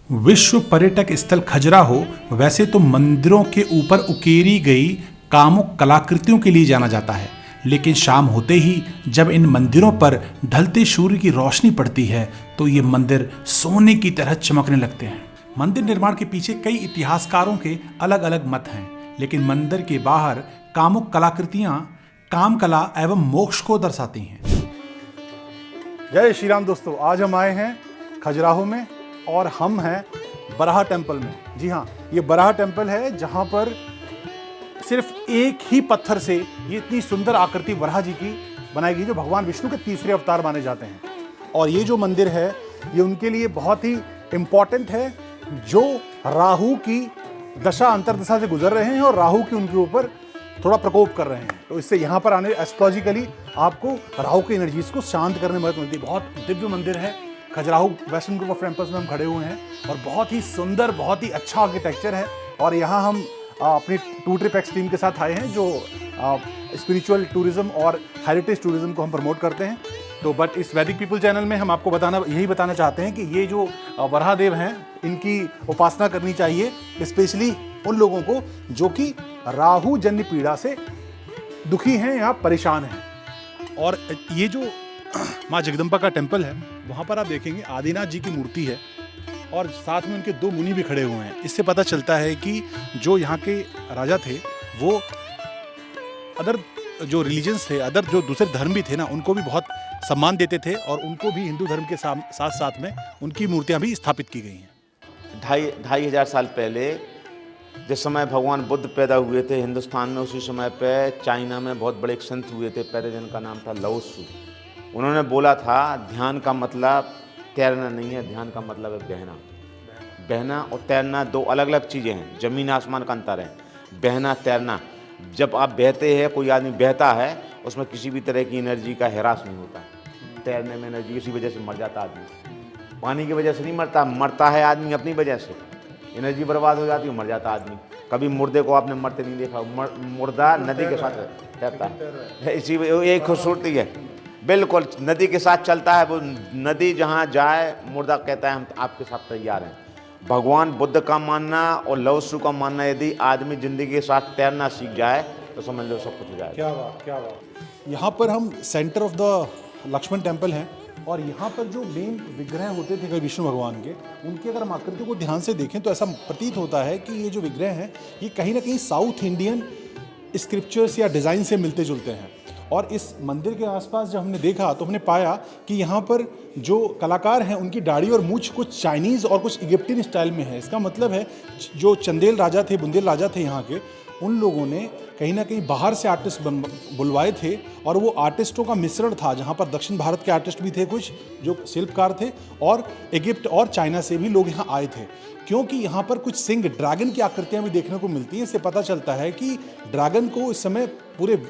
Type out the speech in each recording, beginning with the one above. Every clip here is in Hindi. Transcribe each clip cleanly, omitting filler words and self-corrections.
विश्व पर्यटक स्थल खजुराहो वैसे तो मंदिरों के ऊपर उकेरी गई कामुक कलाकृतियों के लिए जाना जाता है, लेकिन शाम होते ही जब इन मंदिरों पर ढलते सूर्य की रोशनी पड़ती है तो ये मंदिर सोने की तरह चमकने लगते हैं। मंदिर निर्माण के पीछे कई इतिहासकारों के अलग अलग मत हैं, लेकिन मंदिर के बाहर कामुक कलाकृतियां काम कला एवं मोक्ष को दर्शाती हैं। जय श्री राम दोस्तों, आज हम आए हैं खजुराहो में और हम हैं बराह टेम्पल में। जी हाँ, ये बराह टेम्पल है जहाँ पर सिर्फ एक ही पत्थर से ये इतनी सुंदर आकृति वराह जी की बनाई गई, जो भगवान विष्णु के तीसरे अवतार माने जाते हैं। और ये जो मंदिर है ये उनके लिए बहुत ही इम्पॉर्टेंट है, जो राहु की दशा अंतरदशा से गुजर रहे हैं और राहु की उनके ऊपर थोड़ा प्रकोप कर रहे हैं। तो इससे यहाँ पर आने एस्ट्रोलॉजिकली आपको राहु की एनर्जीज को शांत करने में मदद मिलती है। बहुत दिव्य मंदिर है। Khajuraho western group of temples में हम खड़े हुए हैं और बहुत ही सुंदर, बहुत ही अच्छा आर्किटेक्चर है। और यहाँ हम अपनी टू ट्रिप एक्स टीम के साथ आए हैं, जो स्पिरिचुअल टूरिज्म और हेरिटेज टूरिज्म को हम प्रमोट करते हैं। तो बट इस वैदिक पीपल चैनल में हम आपको यही बताना चाहते हैं कि ये जो वराह देव हैं, इनकी उपासना करनी चाहिए, स्पेशली उन लोगों को जो कि राहु जन्य पीड़ा से दुखी हैं या परेशान हैं। और ये जो माँ जगदम्बा का टेम्पल है, वहाँ पर आप देखेंगे आदिनाथ जी की मूर्ति है और साथ में उनके दो मुनि भी खड़े हुए हैं। इससे पता चलता है कि जो यहाँ के राजा थे वो अदर जो रिलीजन्स थे, अदर जो दूसरे धर्म भी थे ना, उनको भी बहुत सम्मान देते थे और उनको भी हिंदू धर्म के साथ साथ में उनकी मूर्तियाँ भी स्थापित की गई हैं। ढाई हजार साल पहले जिस समय भगवान बुद्ध पैदा हुए थे हिंदुस्तान में, उसी समय पे चाइना में बहुत बड़े एक संत हुए थे, पहले जिनका नाम था लाओ त्सु। उन्होंने बोला था ध्यान का मतलब तैरना नहीं है, ध्यान का मतलब है बहना। बहना और तैरना दो अलग अलग चीज़ें हैं, ज़मीन आसमान का अंतर है। बहना, तैरना, जब आप बहते हैं, कोई आदमी बहता है, उसमें किसी भी तरह की एनर्जी का ह्रास नहीं होता। तैरने में एनर्जी, इसी वजह से मर जाता आदमी। पानी की वजह से नहीं मरता, मरता है आदमी अपनी वजह से, एनर्जी बर्बाद हो जाती है, मर जाता आदमी। कभी मुर्दे को आपने मरते नहीं देखा, मुर्दा नदी के साथ रहता है, इसी एक खूबसूरती है। बिल्कुल नदी के साथ चलता है, वो नदी जहाँ जाए मुर्दा कहता है हम आपके साथ तैयार हैं। भगवान बुद्ध का मानना और लाओ त्सु का मानना, यदि आदमी जिंदगी के साथ तैरना सीख जाए तो समझ लो सब कुछ हो जाएगा। क्या बात, क्या बात। यहाँ पर हम centre of the Lakshman temple हैं और यहाँ पर जो मेन विग्रह होते थे विष्णु भगवान के, उनकी अगर हम आकृति को ध्यान से देखें तो ऐसा प्रतीत होता है कि ये जो विग्रह हैं ये कहीं ना कहीं साउथ इंडियन स्क्रिप्चर्स या डिज़ाइन से मिलते जुलते हैं। और इस मंदिर के आसपास जब हमने देखा तो हमने पाया कि यहाँ पर जो कलाकार हैं उनकी दाढ़ी और मूंछ कुछ चाइनीज़ और कुछ इजिप्टियन स्टाइल में है। इसका मतलब है जो चंदेल राजा थे, बुंदेल राजा थे यहाँ के, उन लोगों ने कहीं ना कहीं बाहर से आर्टिस्ट बुलवाए थे और वो आर्टिस्टों का मिश्रण था, जहाँ पर दक्षिण भारत के आर्टिस्ट भी थे कुछ जो शिल्पकार थे, और इजिप्ट और चाइना से भी लोग यहाँ आए थे। क्योंकि यहाँ पर कुछ सिंह ड्रैगन की आकृतियाँ भी देखने को मिलती हैं। इससे पता चलता है कि ड्रैगन को इस समय पूरे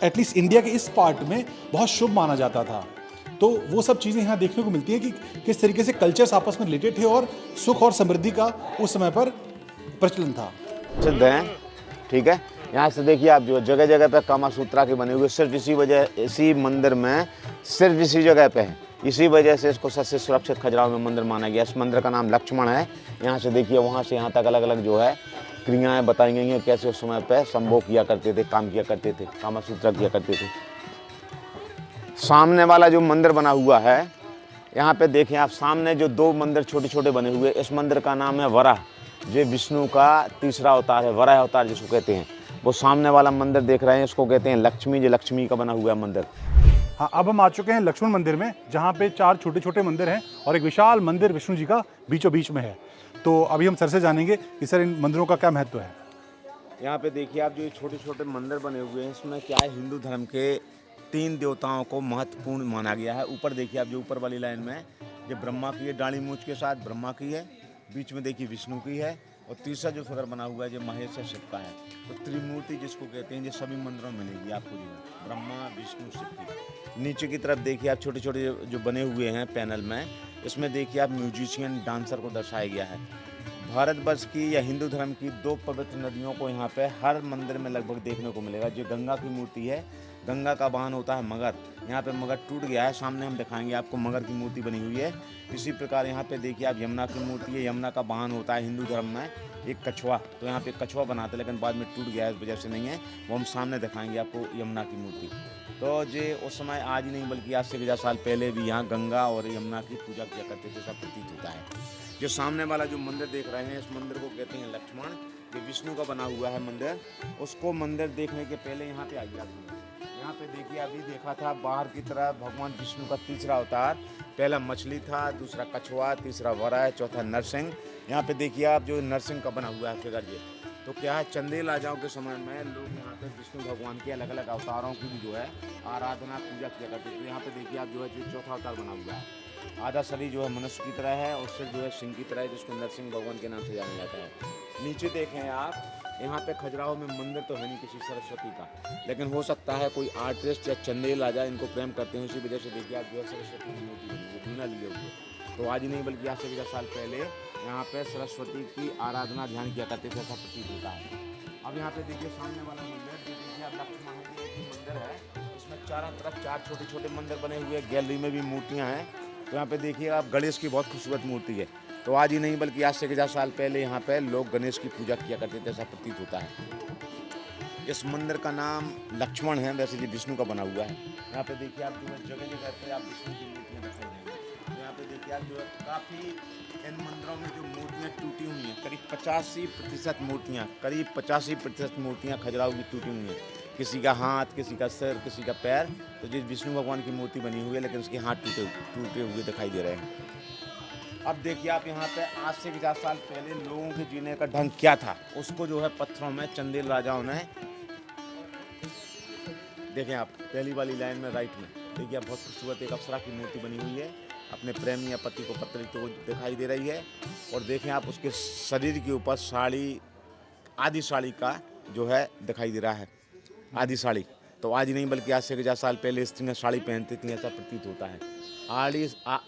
एटलीस्ट इंडिया के इस पार्ट में बहुत शुभ माना जाता था। तो वो सब चीज़ें यहाँ देखने को मिलती हैं कि किस तरीके से कल्चर्स आपस में रिलेटेड थे और सुख और समृद्धि का उस समय पर प्रचलन था। सिद्ध हैं, ठीक है। यहाँ से देखिए आप, जो जगह जगह पे कामा सूत्रा के बने हुए, सिर्फ इसी मंदिर में सिर्फ इसी जगह पे है। इसी वजह से इसको सबसे सुरक्षित खजुराहो में मंदिर माना गया। इस मंदिर का नाम लक्ष्मण है। यहाँ से देखिए, वहाँ से यहाँ तक अलग अलग जो है क्रियाएं बताई गई हैं, कैसे उस समय पे संभोग किया करते थे, काम किया करते थे, कामा सूत्रा किया करते थे। सामने वाला जो मंदिर बना हुआ है, यहाँ पे देखें आप, सामने जो दो मंदिर छोटे छोटे बने हुए, इस मंदिर का नाम है वराह, जो विष्णु का तीसरा अवतार है, वराह अवतार जिसको कहते हैं। वो सामने वाला मंदिर देख रहे हैं, इसको कहते हैं लक्ष्मी, जो लक्ष्मी का बना हुआ है मंदिर। हाँ, अब हम आ चुके हैं लक्ष्मण मंदिर में, जहाँ पे 4 छोटे छोटे मंदिर हैं और एक विशाल मंदिर विष्णु जी का बीचों बीच में है। तो अभी हम सर से जानेंगे कि सर इन मंदिरों का क्या महत्व है। यहाँ पे देखिए आप, जो ये छोटे छोटे मंदिर बने हुए हैं, इसमें क्या है, हिंदू धर्म के 3 देवताओं को महत्वपूर्ण माना गया है। ऊपर देखिए आप, जो ऊपर वाली लाइन में ये ब्रह्मा की है, दाढ़ी मूंछ के साथ ब्रह्मा की है, बीच में देखिए विष्णु की है, और तीसरा जो फिगर बना हुआ है जो महेश है, शिव का है। तो त्रिमूर्ति जिसको कहते हैं, ये सभी मंदिरों में मिलेगी आपको, जो ब्रह्मा विष्णु शिव की। नीचे की तरफ देखिए आप, छोटे छोटे जो बने हुए हैं पैनल में, इसमें देखिए आप म्यूजिशियन, डांसर को दर्शाया गया है। भारतवर्ष की या हिंदू धर्म की 2 पवित्र नदियों को यहाँ पे हर मंदिर में लगभग देखने को मिलेगा। जो गंगा की मूर्ति है, गंगा का वाहन होता है मगर। यहाँ पे मगर टूट गया है, सामने हम दिखाएंगे आपको मगर की मूर्ति बनी हुई है। इसी प्रकार यहाँ पे देखिए आप यमुना की मूर्ति है। यमुना का वाहन होता है हिंदू धर्म में एक कछुआ, तो यहाँ पे कछुआ बनाते हैं लेकिन बाद में टूट गया है, इस वजह से नहीं है, वो हम सामने दिखाएंगे आपको यमुना की मूर्ति। तो ये उस समय आज ही नहीं बल्कि आज से 1000 साल पहले भी यहाँ गंगा और यमुना की पूजा किया करते थे, ऐसा प्रतीत होता है। जो सामने वाला जो मंदिर देख रहे हैं, इस मंदिर को कहते हैं लक्ष्मण, ये विष्णु का बना हुआ है मंदिर। उसको मंदिर देखने के पहले यहाँ पे आइए आप। यहाँ पे देखिए अभी देखा था बाहर की तरफ भगवान विष्णु का तीसरा अवतार, पहला मछली था, दूसरा कछुआ, तीसरा वराह, चौथा नरसिंह। यहाँ पे देखिए आप जो नरसिंह का बना हुआ है फिगर ये, तो क्या है चंदेल राजाओं के समय में लोग यहाँ पे विष्णु भगवान के अलग अलग अवतारों की भी जो है आराधना पूजा किया करते थे। यहाँ पे देखिए आप जो है जो चौथा अवतार बना हुआ है, आधा शरीर जो है मनुष्य की तरह है और सिर जो है सिंह की तरह है, जिसको नरसिंह भगवान के नाम से जाना जाता है। नीचे देखें आप, यहाँ पे खजुराहो में मंदिर तो है नहीं किसी सरस्वती का, लेकिन हो सकता है कोई आर्टिस्ट या चंदेल राजा इनको प्रेम करते हैं, उसी वजह से देखिए आप जो है सरस्वती की मूर्ति बनी है बिना लिए हुए। तो आज ही नहीं बल्कि आज से 1000 साल पहले यहाँ पे सरस्वती की आराधना ध्यान किया करते थे, ऐसा प्रतीत होता है। अब यहाँ पे देखिए सामने वाला मंदिर देखिए आप लक्ष्मण की मंदिर है, इसमें चारों तरफ 4 छोटे छोटे मंदिर बने हुए, गैलरी में भी मूर्तियाँ हैं। तो यहाँ पे देखिए आप गणेश की बहुत खूबसूरत मूर्ति है। तो आज ही नहीं बल्कि आज से 1000 साल पहले यहाँ पे लोग गणेश की पूजा किया करते थे, ऐसा प्रतीत होता है। इस मंदिर का नाम लक्ष्मण है, वैसे ये विष्णु का बना हुआ है। यहाँ पे देखिए आप जो है जगह जगह पे आप विष्णु की मूर्तियाँ दिखाई देंगे। तो यहाँ पे देखिए आप जो है काफ़ी इन मंदिरों में जो मूर्तियाँ टूटी हुई हैं, करीब 85% मूर्तियाँ, करीब 85% मूर्तियाँ खजुराहो की टूटी हुई हैं। किसी का हाथ, किसी का सिर, किसी का पैर। तो जिस विष्णु भगवान की मूर्ति बनी हुई है लेकिन उसके हाथ टूटे हुए दिखाई दे रहे हैं। अब देखिए आप यहाँ पे आज से 1000 साल पहले लोगों के जीने का ढंग क्या था, उसको जो है पत्थरों में चंदेल राजाओं ने, देखें आप पहली वाली लाइन में राइट में देखिए आप बहुत खूबसूरत एक अप्सरा की मूर्ति बनी हुई है, अपने प्रेमी या पति को पत्र लिखते हुए दिखाई दे रही है। और देखें आप उसके शरीर के ऊपर साड़ी, आदि साड़ी का जो है दिखाई दे रहा है, आदि साड़ी। तो आज ही नहीं बल्कि आज से 1000 साल पहले स्त्रियाँ साड़ी पहनती थी, ऐसा प्रतीत होता है।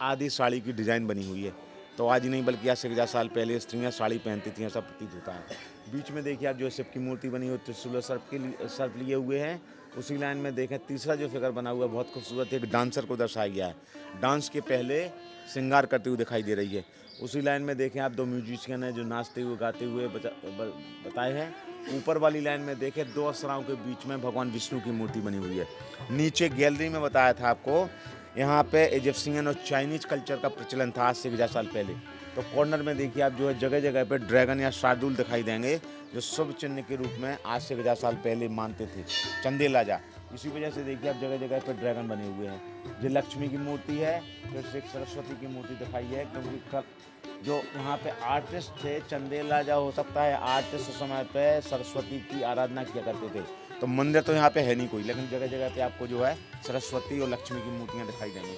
आदि साड़ी की डिज़ाइन बनी हुई है। तो आज ही नहीं बल्कि आज से 1000 साल पहले स्त्रियाँ साड़ी पहनती थी, ऐसा प्रतीत होता है। बीच में देखिए आप जो शिव की मूर्ति बनी हुई, त्रिशूल सर्प लिए हुए हैं। उसी लाइन में देखें तीसरा जो फिगर बना हुआ है बहुत खूबसूरत, एक डांसर को दर्शाया गया है, डांस के पहले श्रृंगार करते हुए दिखाई दे रही है। उसी लाइन में देखें आप 2 म्यूजिशियन हैं जो नाचते हुए गाते हुए बताए हैं। ऊपर वाली लाइन में देखें 2 अप्सराओं के बीच में भगवान विष्णु की मूर्ति बनी हुई है। नीचे गैलरी में बताया था आपको, यहाँ पे इजिप्शियन और चाइनीज कल्चर का प्रचलन था आज से 1000 साल पहले। तो कॉर्नर में देखिए आप जो है जगह जगह पे ड्रैगन या शार्दूल दिखाई देंगे, जो शुभ चिन्ह के रूप में आज से 1000 साल पहले मानते थे चंदेल राजा। इसी वजह से देखिए आप जगह जगह पे ड्रैगन बने हुए हैं। जो लक्ष्मी की मूर्ति है, फिर से एक सरस्वती की मूर्ति दिखाई है, क्योंकि जो वहाँ पे आर्टिस्ट थे चंदेल राजा, हो सकता है आर्टिस्ट उस समय पे सरस्वती की आराधना किया करते थे। तो मंदिर तो यहाँ पे है नहीं कोई, लेकिन जगह जगह पे आपको जो है सरस्वती और लक्ष्मी की मूर्तियाँ दिखाई देंगी।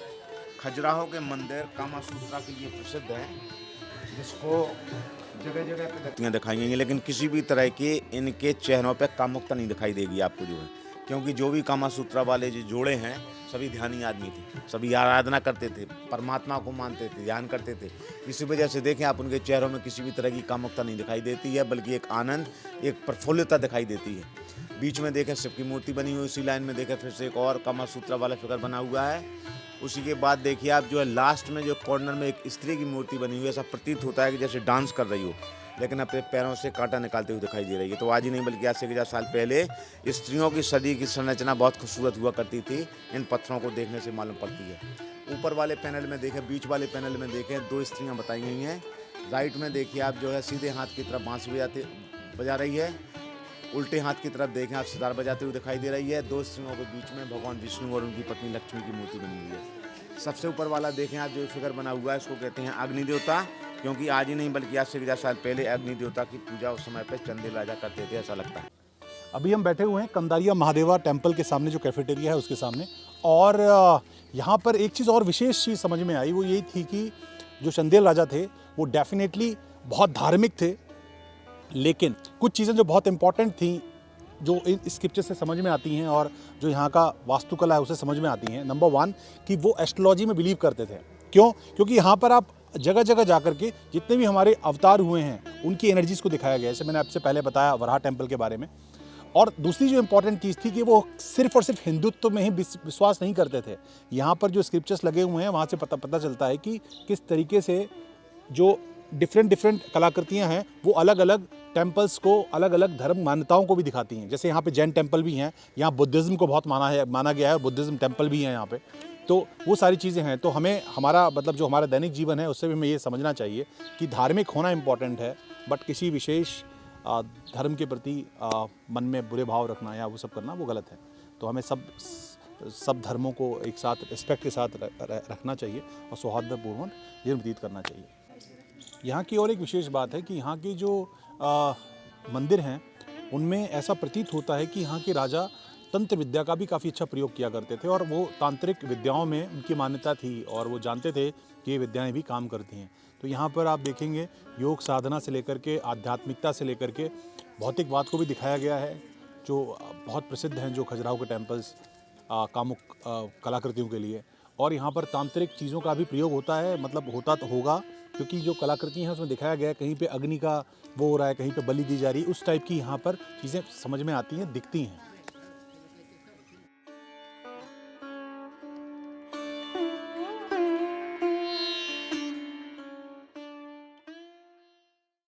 खजुराहो के मंदिर कामासूत्रा के लिए प्रसिद्ध हैं, जिसको जगह जगह पे मूर्तियाँ दिखाई देंगी, लेकिन किसी भी तरह के इनके चेहरों पे कामुकता नहीं दिखाई देगी आपको जो है, क्योंकि जो भी कामासूत्रा वाले जो जोड़े हैं सभी ध्यानी आदमी थे, सभी आराधना करते थे, परमात्मा को मानते थे, ध्यान करते थे। इसी वजह से देखें आप उनके चेहरों में किसी भी तरह की कामुकता नहीं दिखाई देती है, बल्कि एक आनंद, एक प्रफुल्लता दिखाई देती है। बीच में देखें शिव की मूर्ति बनी हुई, उसी लाइन में देखें फिर से एक और कामासूत्रा वाला फिगर बना हुआ है। उसी के बाद देखिए आप जो है लास्ट में जो कॉर्नर में एक स्त्री की मूर्ति बनी हुई है, ऐसा प्रतीत होता है कि जैसे डांस कर रही हो, लेकिन अपने पैरों से कांटा निकालते हुए दिखाई दे रही है। तो आज ही नहीं बल्कि आज से 1000 साल पहले स्त्रियों की शरीर की संरचना बहुत खूबसूरत हुआ करती थी, इन पत्थरों को देखने से मालूम पड़ती है। ऊपर वाले पैनल में देखें, बीच वाले पैनल में देखें 2 स्त्रियाँ बताई गई हैं। राइट में देखिए आप जो है सीधे हाथ की तरफ बांसुरी बजा रही है, उल्टे हाथ की तरफ देखें आप सितार बजाते हुए दिखाई दे रही है। 2 स्त्रियों के बीच में भगवान विष्णु और उनकी पत्नी लक्ष्मी की मूर्ति बनी हुई है। सबसे ऊपर वाला देखें आप जो फिगर बना हुआ है, इसको कहते हैं अग्नि देवता, क्योंकि आज ही नहीं बल्कि आज से 1000 साल पहले अग्नि देवता की पूजा उस समय पर चंदेल राजा करते थे, ऐसा लगता है। अभी हम बैठे हुए हैं कंदारिया महादेवा टेम्पल के सामने, जो कैफेटेरिया है उसके सामने। और यहाँ पर एक चीज़ और विशेष चीज़ समझ में आई, वो यही थी कि जो चंदेल राजा थे वो डेफिनेटली बहुत धार्मिक थे, लेकिन कुछ चीज़ें जो बहुत इंपॉर्टेंट थी जो इन स्क्रिप्चर से समझ में आती हैं और जो यहाँ का वास्तुकला है उसे समझ में आती हैं। नंबर 1 कि वो एस्ट्रोलॉजी में बिलीव करते थे। क्यों? क्योंकि यहाँ पर आप जगह जगह जा करके जितने भी हमारे अवतार हुए हैं उनकी एनर्जीज़ को दिखाया गया है। जैसे मैंने आपसे पहले बताया वराह टेम्पल के बारे में, और दूसरी जो इम्पोर्टेंट चीज़ थी कि वो सिर्फ और सिर्फ हिंदुत्व में ही विश्वास नहीं करते थे। यहाँ पर जो स्क्रिप्चर्स लगे हुए हैं वहाँ से पता चलता है कि किस तरीके से जो डिफरेंट कलाकृतियाँ हैं वो अलग अलग टेम्पल्स को, अलग अलग धर्म मान्यताओं को भी दिखाती हैं। जैसे यहाँ पे जैन टेम्पल भी हैं, यहाँ बुद्धिज़्म को बहुत माना गया है, बुद्धिज़्म टेम्पल भी हैं यहाँ पे। तो वो सारी चीज़ें हैं। तो हमें हमारा मतलब जो हमारा दैनिक जीवन है उससे भी हमें ये समझना चाहिए कि धार्मिक होना इम्पॉर्टेंट है, बट किसी विशेष धर्म के प्रति मन में बुरे भाव रखना या वो सब करना वो गलत है। तो हमें सब धर्मों को एक साथ रिस्पेक्ट के साथ रखना चाहिए और सौहार्दपूर्ण जीवन व्यतीत करना चाहिए। यहाँ की और एक विशेष बात है कि यहाँ के जो मंदिर हैं उनमें ऐसा प्रतीत होता है कि यहाँ के राजा तंत्र विद्या का भी काफ़ी अच्छा प्रयोग किया करते थे और वो तांत्रिक विद्याओं में उनकी मान्यता थी और वो जानते थे कि ये विद्याएं भी काम करती हैं। तो यहाँ पर आप देखेंगे योग साधना से लेकर के आध्यात्मिकता से लेकर के भौतिकवाद को भी दिखाया गया है, जो बहुत प्रसिद्ध हैं जो खजुराहो के टेम्पल्स कामुक कलाकृतियों के लिए। और यहाँ पर तांत्रिक चीज़ों का भी प्रयोग होता है, मतलब होता तो होगा, क्योंकि जो कलाकृति हैं उसमें दिखाया गया है कहीं पे अग्नि का वो हो रहा है, कहीं पे बलि दी जा रही है, उस टाइप की यहाँ पर चीज़ें समझ में आती हैं, दिखती हैं।